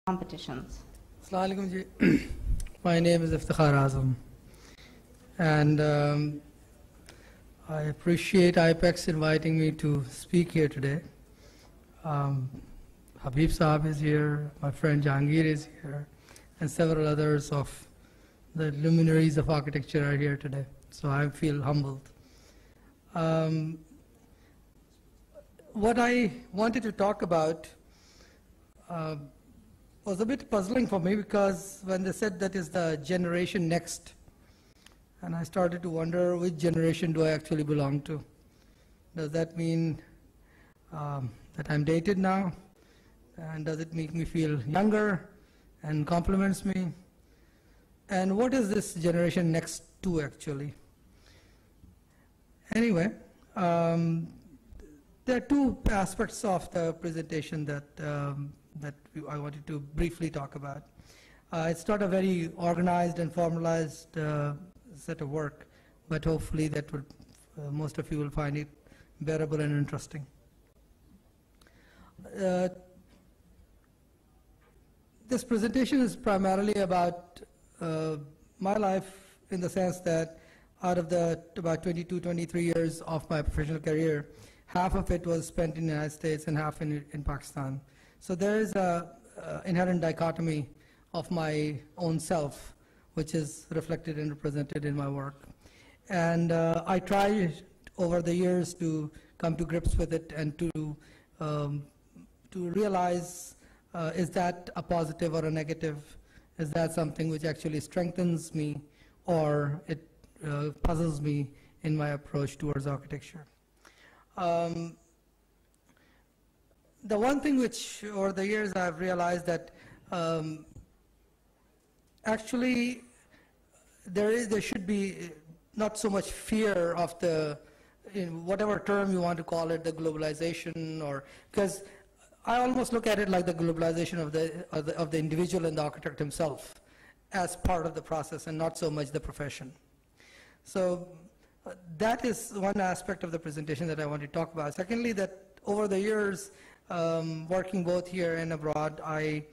competitions. Assalamu alaikum ji. My name is Iftikhar Azam, and I appreciate IAPEX inviting me to speak here today. Habib Saab is here, my friend Jahangir is here, and several others of the luminaries of architecture are here today, so I feel humbled. What I wanted to talk about was a bit puzzling for me, because when they said that is the generation next, and I started to wonder which generation do I actually belong to. Does that mean that I'm dated now? And does it make me feel younger and compliments me? And what is this generation next to actually? Anyway, there are two aspects of the presentation that I wanted to briefly talk about. It's not a very organized and formalized set of work, but hopefully that would, most of you will find it bearable and interesting. This presentation is primarily about my life, in the sense that out of the about 22, 23 years of my professional career, half of it was spent in the United States and half in Pakistan. So there is an inherent dichotomy of my own self, which is reflected and represented in my work. And I try over the years to come to grips with it and to realize, is that a positive or a negative? Is that something which actually strengthens me, or it puzzles me in my approach towards architecture? The one thing which over the years I've realized that actually there should be not so much fear of the, in whatever term you want to call it, the globalization, or because I almost look at it like the globalization of the individual and the architect himself as part of the process, and not so much the profession. So that is one aspect of the presentation that I want to talk about. Secondly, that over the years, working both here and abroad, I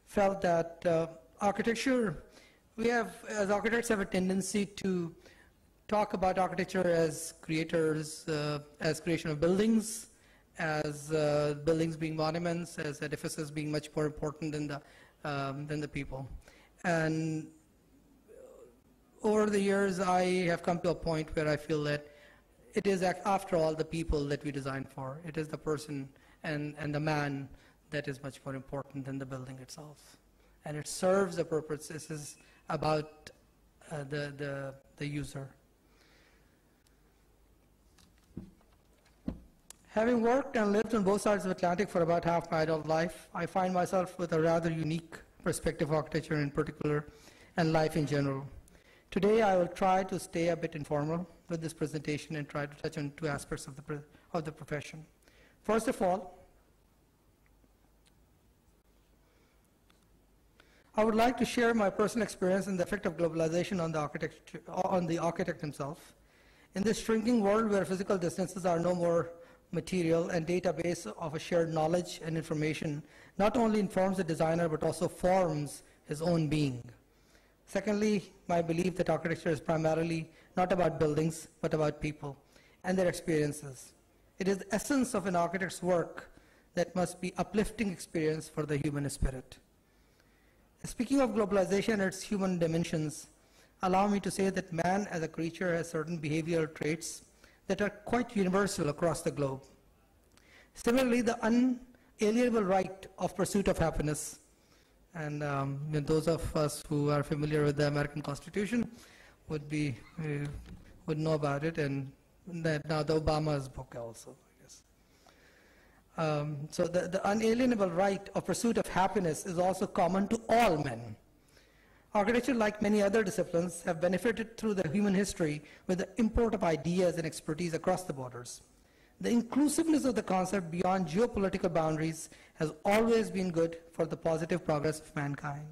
felt that architecture, as architects have a tendency to talk about architecture as creators, as creation of buildings, as buildings being monuments, as edifices being much more important than the people. And over the years, I have come to a point where I feel that it is, after all, the people that we design for. It is the person and the man that is much more important than the building itself. And it serves a purpose. This is about the user. Having worked and lived on both sides of the Atlantic for about half my adult life, I find myself with a rather unique perspective of architecture in particular, and life in general. Today, I will try to stay a bit informal with this presentation and try to touch on two aspects of the profession. First of all, I would like to share my personal experience and the effect of globalization on the architect himself. In this shrinking world where physical distances are no more material, and database of a shared knowledge and information not only informs the designer but also forms his own being. Secondly, my belief that architecture is primarily not about buildings but about people and their experiences. It is the essence of an architect's work that must be uplifting experience for the human spirit. Speaking of globalization and its human dimensions, allow me to say that man as a creature has certain behavioral traits that are quite universal across the globe. Similarly, the unalienable right of pursuit of happiness, and those of us who are familiar with the American Constitution would know about it, and now the Obama's book also, I guess. So the unalienable right of pursuit of happiness is also common to all men. Architecture, like many other disciplines, have benefited through the human history with the import of ideas and expertise across the borders. The inclusiveness of the concept beyond geopolitical boundaries has always been good for the positive progress of mankind.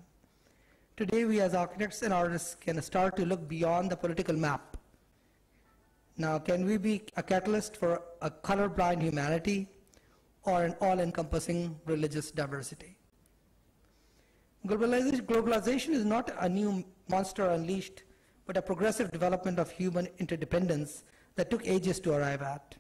Today, we as architects and artists can start to look beyond the political map. Now, can we be a catalyst for a colorblind humanity or an all-encompassing religious diversity? Globalization is not a new monster unleashed, but a progressive development of human interdependence that took ages to arrive at.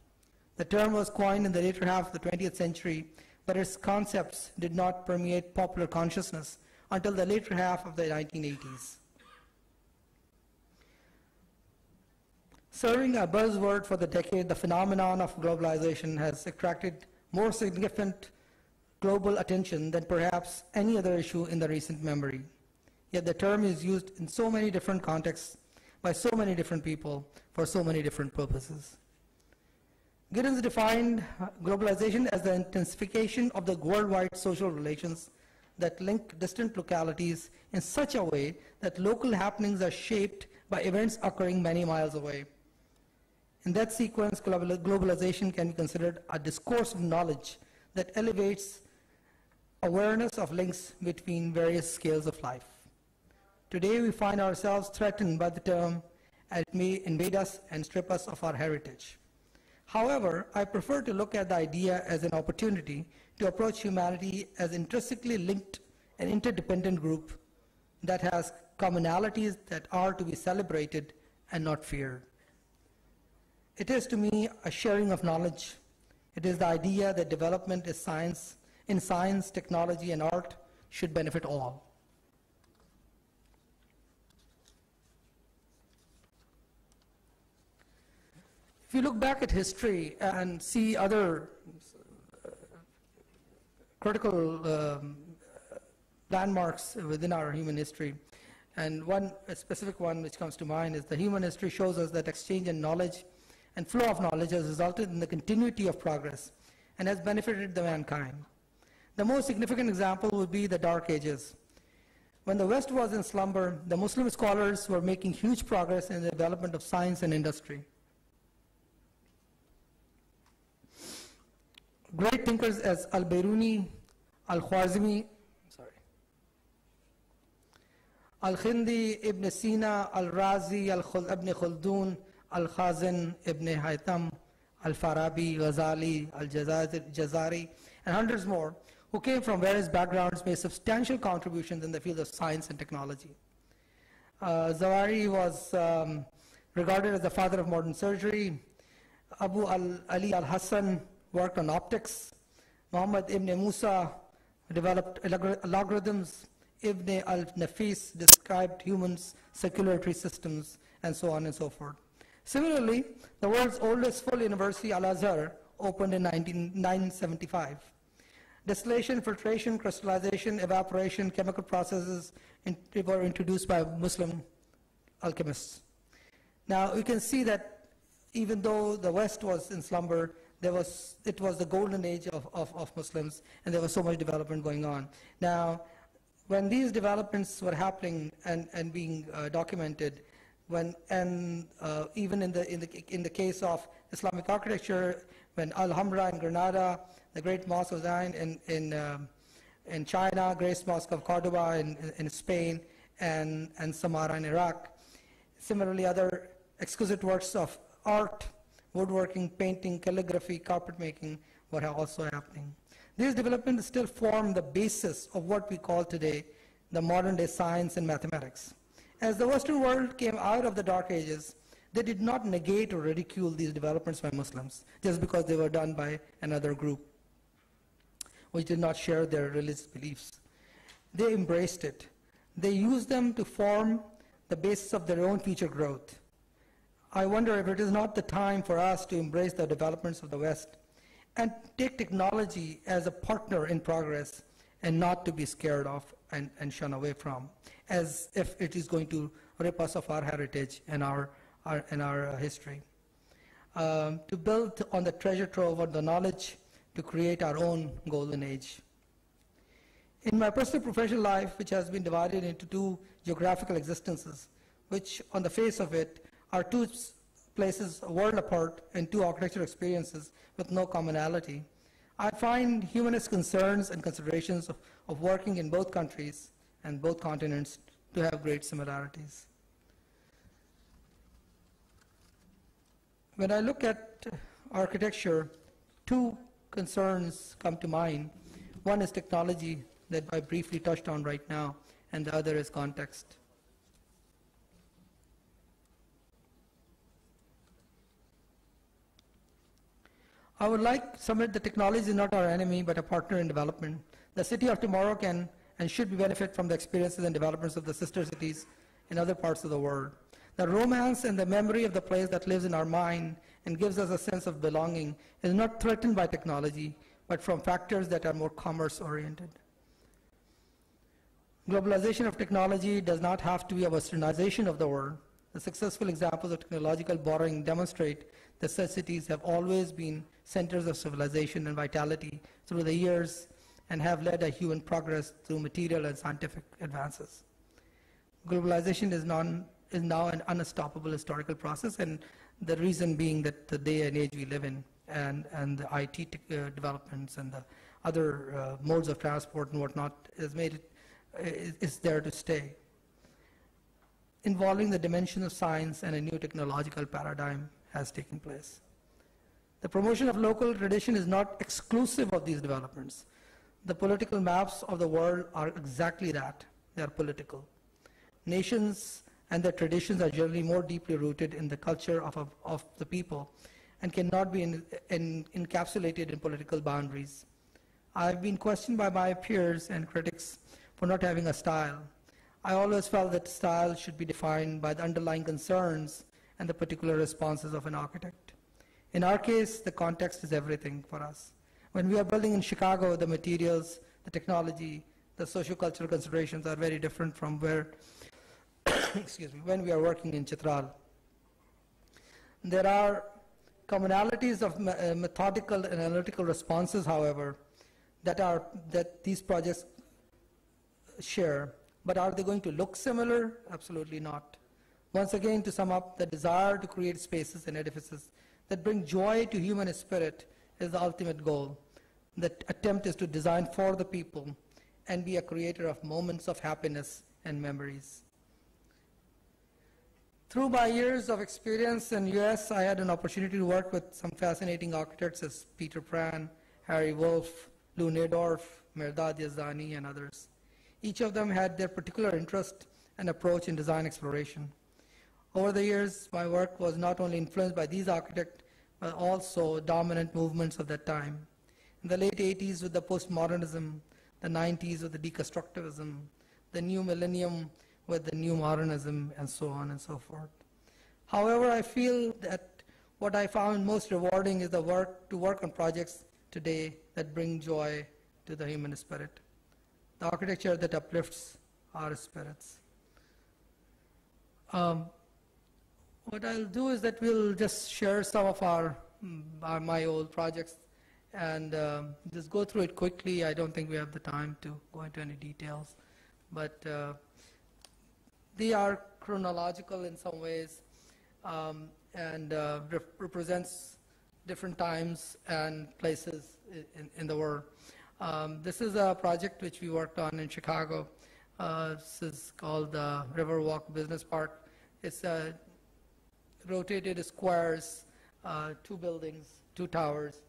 The term was coined in the later half of the 20th century, but its concepts did not permeate popular consciousness until the later half of the 1980s. Serving a buzzword for the decade, the phenomenon of globalization has attracted more significant global attention than perhaps any other issue in the recent memory. Yet the term is used in so many different contexts by so many different people for so many different purposes. Giddens defined globalization as the intensification of the worldwide social relations that link distant localities in such a way that local happenings are shaped by events occurring many miles away. In that sequence, globalization can be considered a discourse of knowledge that elevates awareness of links between various scales of life. Today, we find ourselves threatened by the term, and it may invade us and strip us of our heritage. However, I prefer to look at the idea as an opportunity to approach humanity as intrinsically linked and interdependent group that has commonalities that are to be celebrated and not feared. It is to me a sharing of knowledge. It is the idea that development is science, in science, technology, and art should benefit all. If you look back at history and see other critical landmarks within our human history, and a specific one which comes to mind is the human history shows us that exchange in knowledge and flow of knowledge has resulted in the continuity of progress and has benefited the mankind. The most significant example would be the Dark Ages. When the West was in slumber, the Muslim scholars were making huge progress in the development of science and industry. Great thinkers as Al-Biruni, Al-Khwarizmi, Al-Khindi, Ibn Sina, Al-Razi, Ibn Khaldun, Al-Khazin, Ibn Haytham, Al-Farabi, Ghazali, Al-Jazari, and hundreds more, who came from various backgrounds, made substantial contributions in the field of science and technology. Zawahiri was regarded as the father of modern surgery. Abu Ali al-Hassan worked on optics. Muhammad ibn Musa developed algorithms. Ibn al-Nafis described humans' circulatory systems, and so on and so forth. Similarly, the world's oldest full university, Al-Azhar, opened in 975. Distillation, filtration, crystallization, evaporation, chemical processes were introduced by Muslim alchemists. Now, you can see that even though the West was in slumber, it was the golden age of Muslims, and there was so much development going on. Now, when these developments were happening and being documented, even in the case of Islamic architecture, when Alhambra in Granada, the Great Mosque of Zion in China, Great Mosque of Cordoba in Spain, and Samarra in Iraq. Similarly, other exquisite works of art, woodworking, painting, calligraphy, carpet making were also happening. These developments still form the basis of what we call today the modern day science and mathematics. As the Western world came out of the Dark Ages, they did not negate or ridicule these developments by Muslims just because they were done by another group which did not share their religious beliefs. They embraced it. They used them to form the basis of their own future growth. I wonder if it is not the time for us to embrace the developments of the West and take technology as a partner in progress and not to be scared of and shun away from, as if it is going to rip us of our heritage and our history. To build on the treasure trove of the knowledge to create our own golden age. In my personal professional life, which has been divided into two geographical existences, which on the face of it are two places a world apart and two architectural experiences with no commonality, I find humanist concerns and considerations of working in both countries and both continents to have great similarities. When I look at architecture, two concerns come to mind. One is technology, that I briefly touched on right now, and the other is context. I would like to submit that technology is not our enemy, but a partner in development. The city of tomorrow can and should benefit from the experiences and developments of the sister cities in other parts of the world. The romance and the memory of the place that lives in our mind and gives us a sense of belonging is not threatened by technology, but from factors that are more commerce-oriented. Globalization of technology does not have to be a westernization of the world. The successful examples of technological borrowing demonstrate that such cities have always been centers of civilization and vitality through the years and have led a human progress through material and scientific advances. Globalization is now an unstoppable historical process, and the reason being that the day and age we live in and the IT developments and the other modes of transport and whatnot has made it is there to stay. Involving the dimension of science and a new technological paradigm has taken place. The promotion of local tradition is not exclusive of these developments. The political maps of the world are exactly that. They are political. Nations and their traditions are generally more deeply rooted in the culture of the people and cannot be encapsulated in political boundaries. I've been questioned by my peers and critics for not having a style. I always felt that style should be defined by the underlying concerns and the particular responses of an architect. In our case, the context is everything for us. When we are building in Chicago, the materials, the technology, the socio-cultural considerations are very different from where, excuse me, when we are working in Chitral. There are commonalities of methodical and analytical responses, however, that these projects share. But are they going to look similar? Absolutely not. Once again, to sum up, the desire to create spaces and edifices that bring joy to human spirit is the ultimate goal. The attempt is to design for the people and be a creator of moments of happiness and memories. Through my years of experience in US, I had an opportunity to work with some fascinating architects as Peter Pran, Harry Wolff, Lou Nadorf, Mehrdad Yazdani, and others. Each of them had their particular interest and approach in design exploration. Over the years, my work was not only influenced by these architects, but also dominant movements of that time. In the late 80s with the postmodernism, the 90s with the deconstructivism, the new millennium with the new modernism, and so on and so forth. However, I feel that what I found most rewarding is to work on projects today that bring joy to the human spirit, the architecture that uplifts our spirits. What I'll do is that we'll just share some of my old projects and just go through it quickly. I don't think we have the time to go into any details, but they are chronological in some ways and represents different times and places in the world. This is a project which we worked on in Chicago. This is called the Riverwalk Business Park. It's rotated squares, 2 buildings, 2 towers,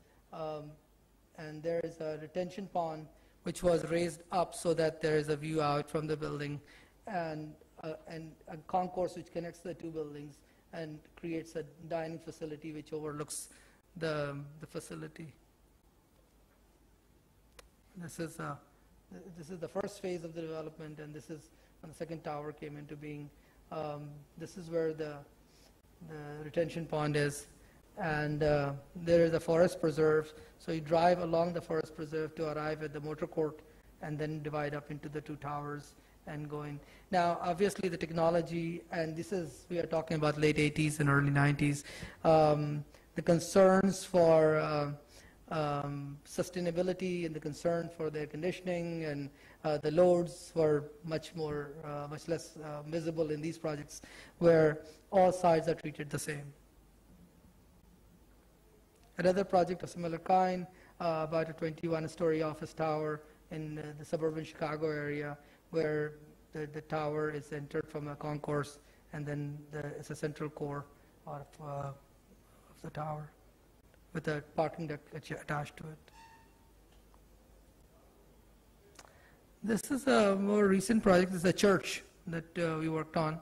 and there is a retention pond which was raised up so that there is a view out from the building, and a concourse which connects the 2 buildings and creates a dining facility which overlooks the facility. This is the first phase of the development, and this is when the second tower came into being. This is where the retention pond is, and there is a forest preserve. So you drive along the forest preserve to arrive at the motor court, and then divide up into the 2 towers and go in. Now, obviously, the technology, and we are talking about late 80s and early 90s. The concerns for sustainability and the concern for the air conditioning and the loads were much less visible in these projects, where all sides are treated the same. Another project of similar kind, about a 21-story office tower in the suburban Chicago area, where the tower is entered from a concourse, and then it's a central core of the tower, with a parking deck attached to it. This is a more recent project. This is a church that we worked on.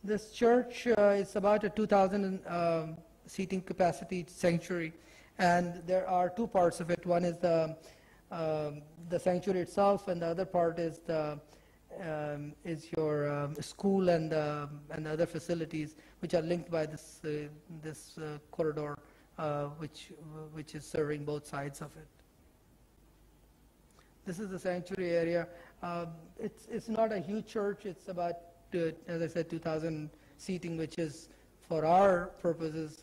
This church is about a 2,000 seating capacity sanctuary, and there are two parts of it. One is the sanctuary itself, and the other part is your school and the other facilities, which are linked by this corridor, which is serving both sides of it. This is the sanctuary area. It's not a huge church. It's about, as I said, 2,000 seating, which is for our purposes,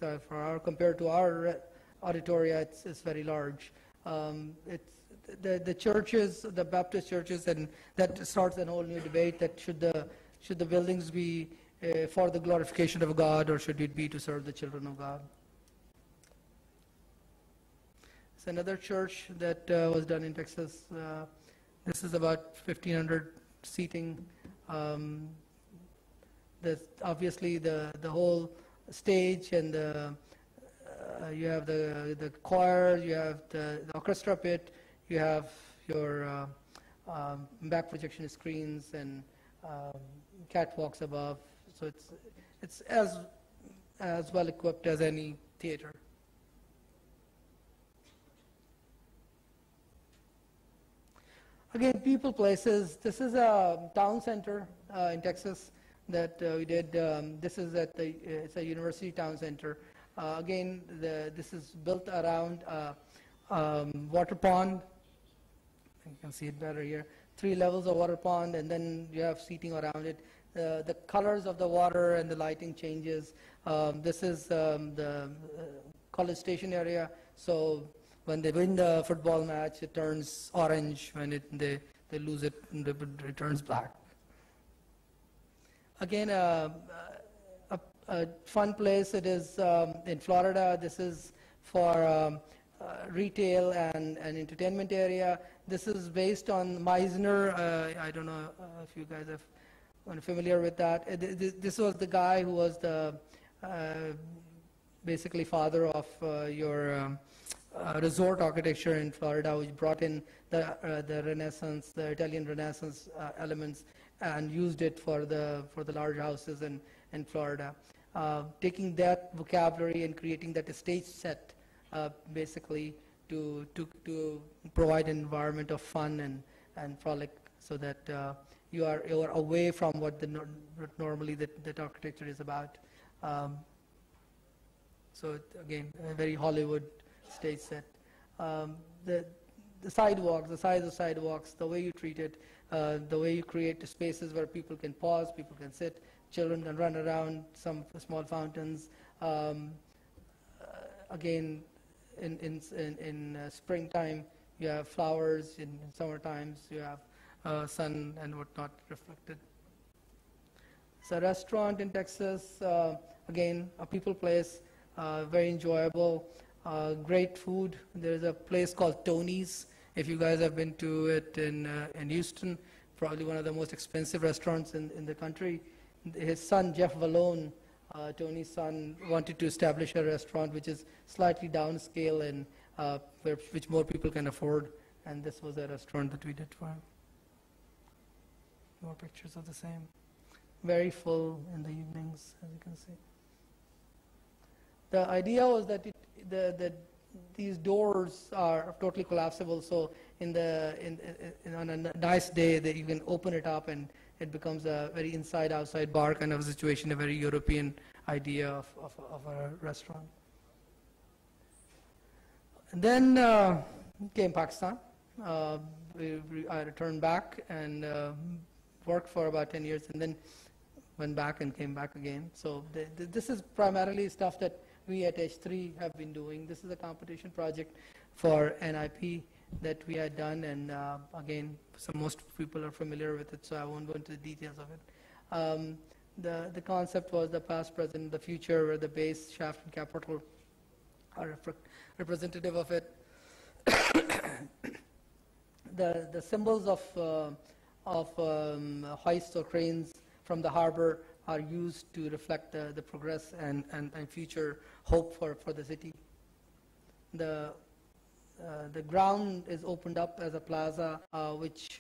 compared to our auditoria, it's very large. The churches, the Baptist churches, and that starts a whole new debate that should the buildings be for the glorification of God, or should it be to serve the children of God? It's another church that was done in Texas. This is about 1,500 seating. Obviously the whole stage, and you have the choir, you have the orchestra pit, you have your back projection screens and catwalks above. So it's as well equipped as any theater. Again, people, places. This is a town center in Texas that we did. This is it's a university town center. Again, this is built around water pond. You can see it better here. 3 levels of water pond, and then you have seating around it. The colors of the water and the lighting changes. This is the College Station area. So when they win the football match, it turns orange. When they lose it, it turns black. Again, a fun place. It is in Florida. This is for retail and entertainment area. This is based on Meisner. I don't know if you guys are familiar with that. This was the guy who was the basically father of your resort architecture in Florida, which brought in the Renaissance, the Italian Renaissance elements, and used it for the large houses in Florida. Taking that vocabulary and creating that stage set, basically to provide an environment of fun and frolic, so that you are away from what normally that architecture is about. So again, a very Hollywood stage set. The sidewalks, the size of sidewalks, the way you treat it, the way you create spaces where people can pause, people can sit, children can run around, some small fountains. Again, in springtime, you have flowers. In summer times, you have sun and whatnot reflected. It's a restaurant in Texas. Again, a people place, very enjoyable. Great food. There's a place called Tony's. If you guys have been to it in Houston, probably one of the most expensive restaurants in the country. His son, Jeff Vallone, Tony's son, wanted to establish a restaurant which is slightly downscale and which more people can afford. And this was a restaurant that we did for him. More pictures of the same. Very full in the evenings, as you can see. The idea was that these doors are totally collapsible, so on a nice day that you can open it up and it becomes a very inside-outside bar kind of a situation, a very European idea of a restaurant. And then came Pakistan. I returned back and worked for about 10 years, and then went back and came back again. So this is primarily stuff that we at H3 have been doing. This is a competition project for NIP that we had done, and again, most people are familiar with it, so I won't go into the details of it. The concept was the past, present, the future, where the base, shaft, and capital are representative of it. The symbols of hoists or cranes from the harbor are used to reflect the progress and future hope for the city. the ground is opened up as a plaza, which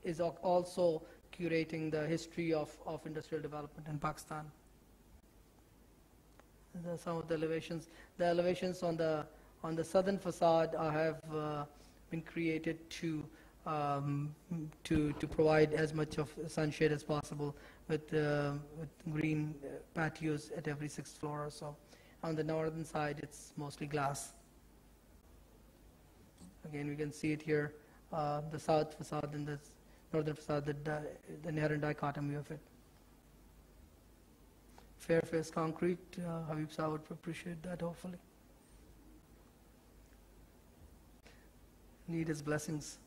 is also curating the history of industrial development in Pakistan. Some of the elevations. The elevations on the southern facade have been created to provide as much of sunshade as possible with green patios at every 6th floor or so. On the northern side, it's mostly glass. Again, we can see it here, the south facade and the northern facade, the inherent dichotomy of it. Fair face concrete, Habib Sah would appreciate that, hopefully. Need his blessings.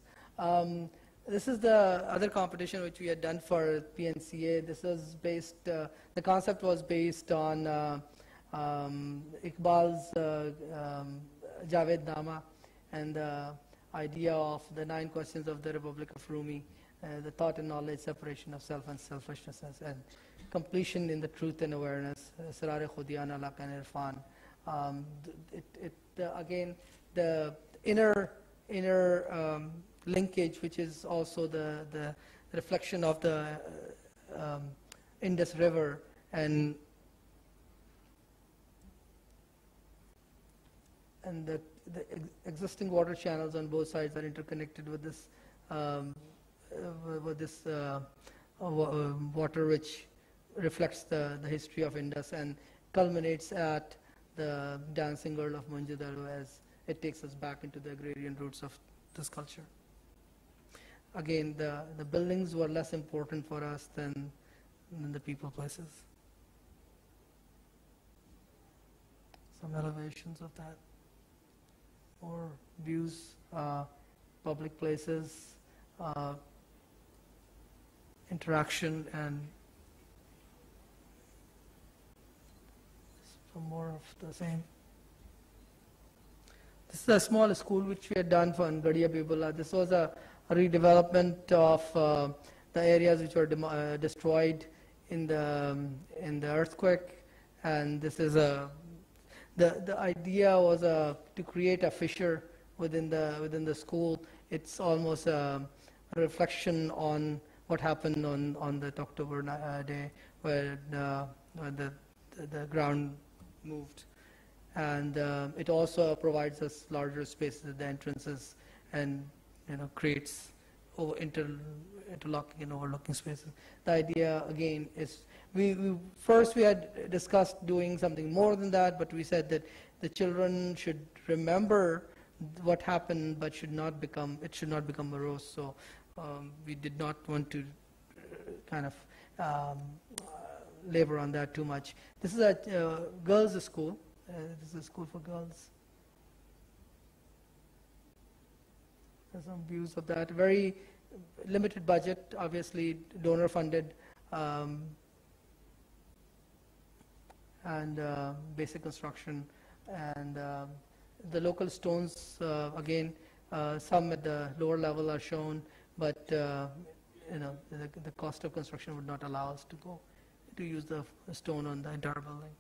This is the other competition which we had done for PNCA. This was based, the concept was based on Iqbal's Javed Nama and the idea of the 9 questions of the Republic of Rumi, the thought and knowledge, separation of self and selfishness, and completion in the truth and awareness, Sarare Khudiyan Alaq and Irfan. Again, the inner linkage, which is also the reflection of the Indus River, and the existing water channels on both sides are interconnected with this water, which reflects the history of Indus and culminates at the dancing girl of Mohenjo-daro as it takes us back into the agrarian roots of this culture. Again, the buildings were less important for us than the people places. Some elevations of that. More views, public places, interaction, and some more of the same. This is a small school which we had done for Gadia Bibula. This was a redevelopment of the areas which were destroyed in the earthquake, and this is the idea was to create a fissure within the school. It's almost a reflection on what happened on that October day where the ground moved. And it also provides us larger spaces at the entrances and creates interlocking and overlooking spaces. The idea again is we had discussed doing something more than that, but we said that the children should remember what happened, but it should not become morose. So we did not want to kind of labor on that too much. This is a girls' school. This is a school for girls. There's some views of that. Very limited budget, obviously donor funded, and basic construction. And the local stones, again, some at the lower level are shown, but the cost of construction would not allow us to use the stone on the entire building.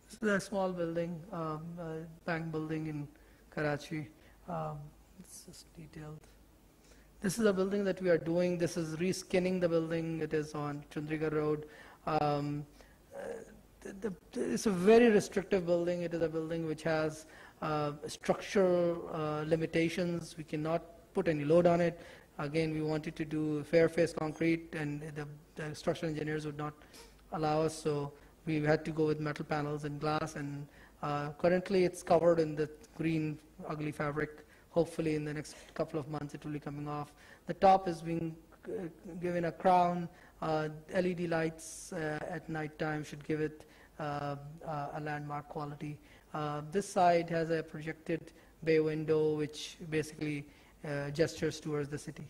This is a small building, bank building in Karachi. It's just detailed. This is a building that we are doing. This is reskinning the building. It is on Chandrigarh Road. It's a very restrictive building. It is a building which has structural limitations. We cannot put any load on it. Again, we wanted to do fair face concrete, and the structural engineers would not allow us, so we had to go with metal panels and glass, and currently it's covered in the green ugly fabric. Hopefully in the next couple of months it will be coming off. The top is being given a crown. LED lights at night time should give it a landmark quality. This side has a projected bay window which basically gestures towards the city.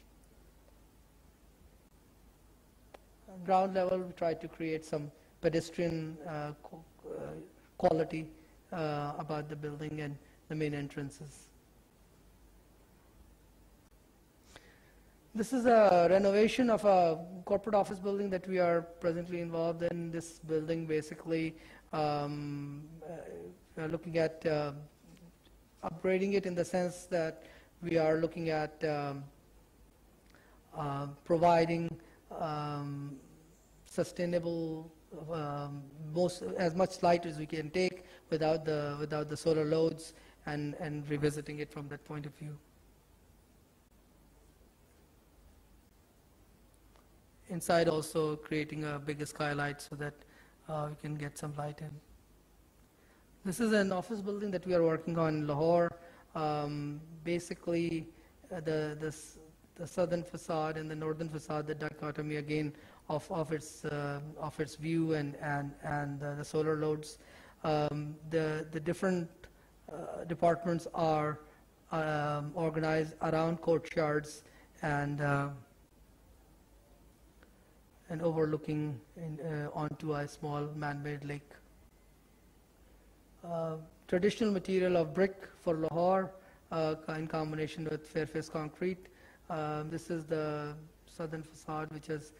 Ground level, we tried to create some pedestrian quality about the building and the main entrances. This is a renovation of a corporate office building that we are presently involved in. This building basically We are looking at upgrading it in the sense that we are looking at providing sustainable, as much light as we can take without the solar loads, and revisiting it from that point of view. Inside also creating a bigger skylight so that we can get some light in. This is an office building that we are working on in Lahore. Basically, the southern facade and the northern facade, the dichotomy again of its view and the solar loads. The different departments are organized around courtyards and overlooking onto a small man-made lake. Traditional material of brick for Lahore in combination with fairface concrete. This is the southern facade, which has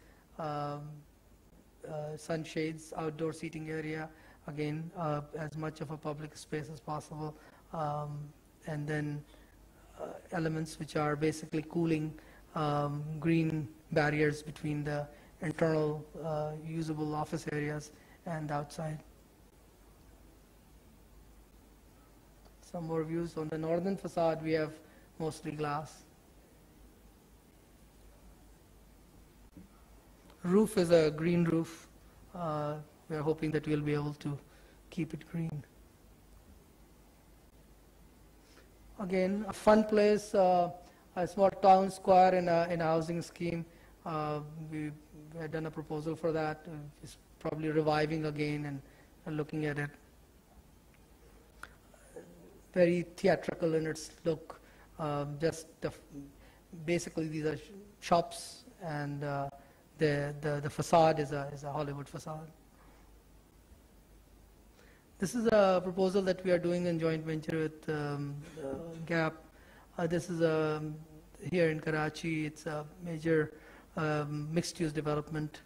sunshades, outdoor seating area, again as much of a public space as possible, and then elements which are basically cooling, green barriers between the internal usable office areas and outside. Some more views. On the northern facade we have mostly glass. Roof is a green roof. We are hoping that we'll be able to keep it green. Again, a fun place, a small town square in a housing scheme. We had done a proposal for that. It's probably reviving again and looking at it. Very theatrical in its look. Basically these are shops, and the facade is a Hollywood facade. This is a proposal that we are doing in joint venture with GAP. This is here in Karachi. It's a major mixed-use development.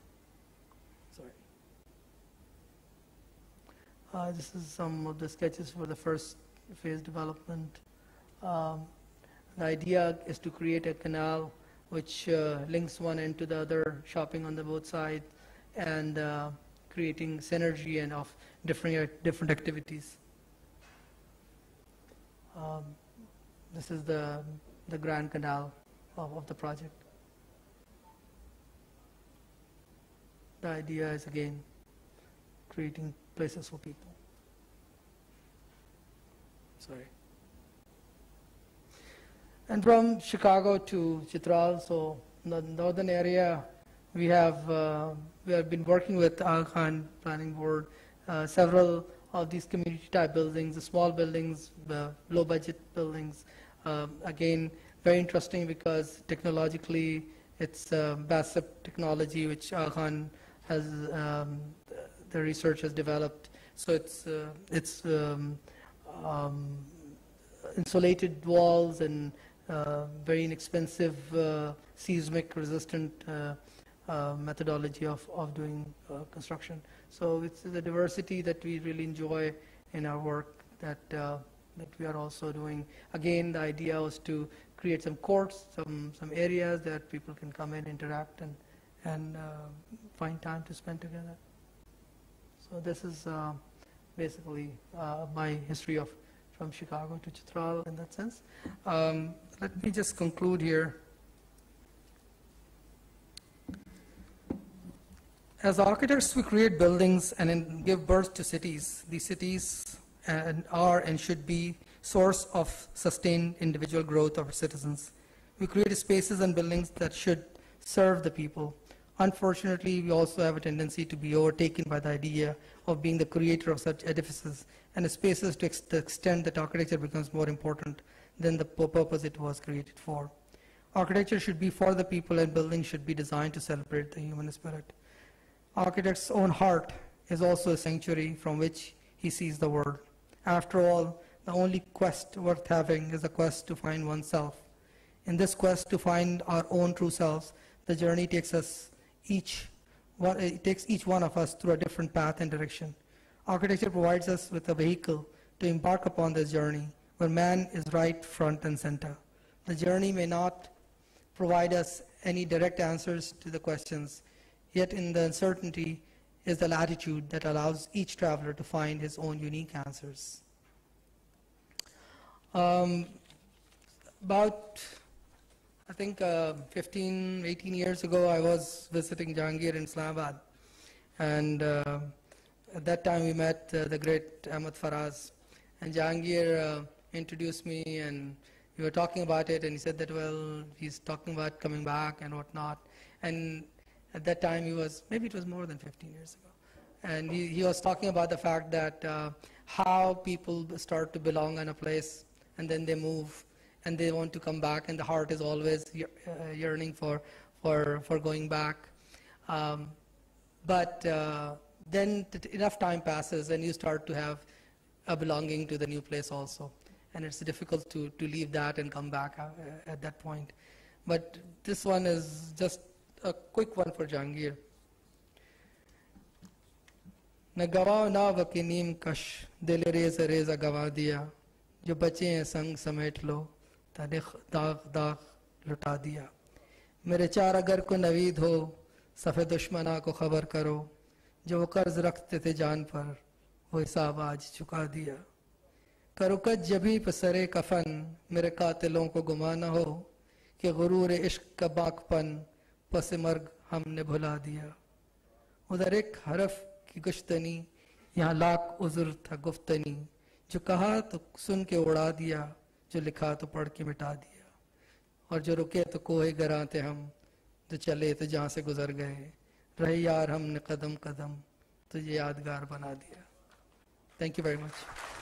Sorry. This is some of the sketches for the first phase development. The idea is to create a canal which links one end to the other, shopping on the both sides, and creating synergy and of different activities. This is the Grand Canal of the project. The idea is again creating places for people. Sorry. And from Chicago to Chitral, so in the northern area, we have been working with Aga Khan Planning Board, several of these community type buildings, the small buildings, the low budget buildings. Again, very interesting because technologically it's BASIP technology, which Aga Khan has, the research has developed. So it's insulated walls and very inexpensive seismic resistant methodology of doing construction. So it's the diversity that we really enjoy in our work that we are also doing. Again, the idea was to create some courts, some areas that people can come in, interact, and find time to spend together. So this is basically my history from Chicago to Chitral in that sense. Let me just conclude here. As architects, we create buildings and give birth to cities. These cities are and should be source of sustained individual growth of our citizens. We create spaces and buildings that should serve the people. Unfortunately, we also have a tendency to be overtaken by the idea of being the creator of such edifices and spaces to the extent that architecture becomes more important than the purpose it was created for. Architecture should be for the people, and buildings should be designed to celebrate the human spirit. Architect's own heart is also a sanctuary from which he sees the world. After all, the only quest worth having is the quest to find oneself. In this quest to find our own true selves, the journey takes each one of us through a different path and direction. Architecture provides us with a vehicle to embark upon this journey where man is right front and center. The journey may not provide us any direct answers to the questions, yet in the uncertainty is the latitude that allows each traveler to find his own unique answers. About, I think, 15, 18 years ago, I was visiting Jahangir in Islamabad. And at that time, we met the great Ahmad Faraz. And Jahangir introduced me, and we were talking about it. And he said that, well, he's talking about coming back and whatnot. And at that time, maybe it was more than 15 years ago. And he was talking about the fact that how people start to belong in a place, and then they move, and they want to come back, and the heart is always yearning for going back. But then enough time passes, and you start to have a belonging to the new place also. And it's difficult to leave that and come back at that point. But this one is just a quick one for Jahangir. न गवाओ ना वकी नीम कश दिल rays Reza गवा दिया जो बचे हैं संग समेट लो तारीख दाग दाग लुटा दिया मेरे चार अगर को नवीद हो सफ़े दुश्मना को खबर करो जो वो कर्ज रखते थे जान पर वो हिसाब आज चुका दिया करो कज जभी पसरे कफन मेरे कातिलों को गुमाना हो कि गुरूर इश्क का बाकपन पस मर्ग हमने भुला दिया उधर एक हरफ की गुश्तनी यहाँ लाख उज़्र था गुफ्तनी जो कहा तो सुन के उड़ा दिया जो लिखा तो पढ़ के मिटा दिया और जो रुके तो कोहे गरां थे हम जो चले तो जहाँ से गुजर गए रहे यार हमने कदम कदम तुझे यादगार बना दिया. Thank you very much.